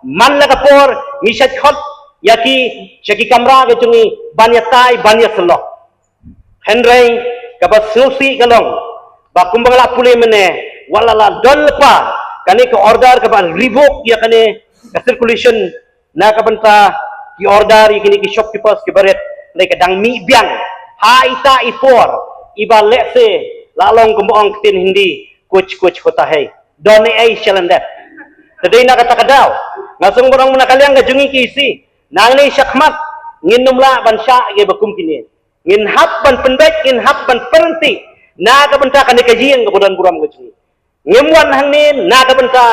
man la kapor mishat khot yaki chaki kamra ke chungi banya tai banya selok henrei kabat susi kalong ba kumbangla pule mene walala dolpa kani ke order kabat revoke ya kani ke circulation na kabanta ki order yakini ki shopkeepers ki baret lai kadang mi biang haita ifor iba lese lalong kumbang tin hindi kuch hota hai done ai chalanda tadai na kata kadaw ngasong borang menakaliang gajungi kisi nang ni syakmat ngin numla bansha ge bakum kini ngin hab ban penbek ngin hab ban perenti na ka benta kan kajian ke budan buram gajungi ngimwan hang ni na ka benta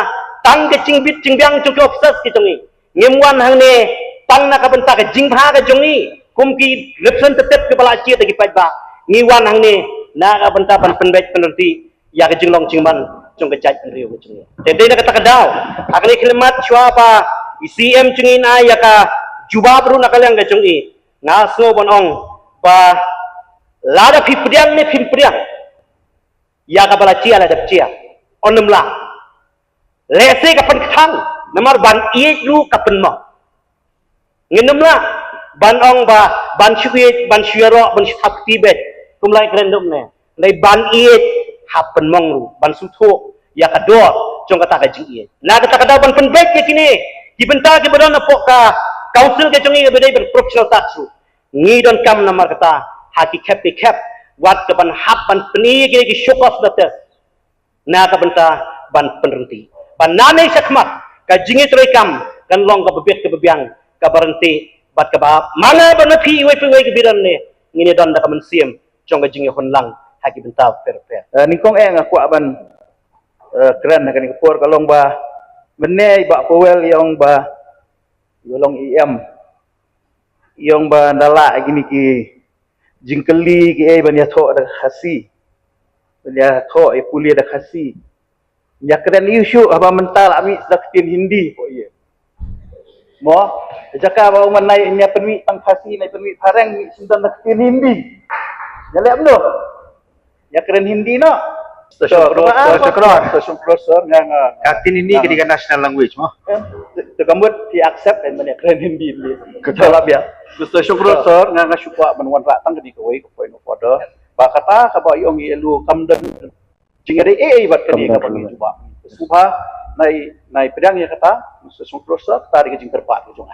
tang ke cingbit cingbiang cuki obses ki jongi ngimwan hang ni tang na ka benta ke jingpha ke jongi kumki representative ke bala chi tagi pajba ngiwan hang ni na ka benta ban penbek penenti ya ke jinglong cingman chung ke jaj rio ke jongi tedai na kata kadaw akni khilmat chwa pa ICM cungin ya ka jubab ru nakaliang ke jongi ngaso bonong ba lada pipriang ne pipriang ya ka bala chi ala dap chia onumla lese ka pen khang namar ban iet lu ka pen mo nginumla ban ong ba ban shuit ban shuero ban shakti bet kumlai krendum ne nei ban iet hapen mong ru ban sutho ya ka do jong kata ka jing iet na kata kada ban pen bet ke kini dibenta ke badon pok ka council ke jongi bedai ber professional tatsu ngi don kam namar kata haki cap wat ke ban hap ban peni ke shokos dates na ka benta ban penrenti ban nane sakmat ka jingi troikam kan long ka bebet ke bebiang ka berhenti bat ka ba mana banapi we ke biran ne ngini don da ka mensiem jong ka jingi honlang haki benta per ningkong ngaku ban keren kan por kalong ba menei ba powel yang ba golong yang ba dala gini ki jingkeli ki ban ya tho da khasi ya tho puli da khasi ya keren isu apa mental ami saktin hindi po ye mo jaka ba manai nya penwi tang khasi nai penwi pareng ni sindan saktin hindi ya le amno ya keren hindi no Stasiun Prosor yang kaktin ini ketika national language mah. Tegambut di accept dan banyak keren hindi ni. Kecuali ya. Stasiun Prosor yang syukwa menwan ratang ketika wei ke poin foto. Bakata kaba iong ielu kamdan jingare bat ketika kami coba. Subha nai pedang ya kata stasiun Prosor tarik ke jing terpat ujung.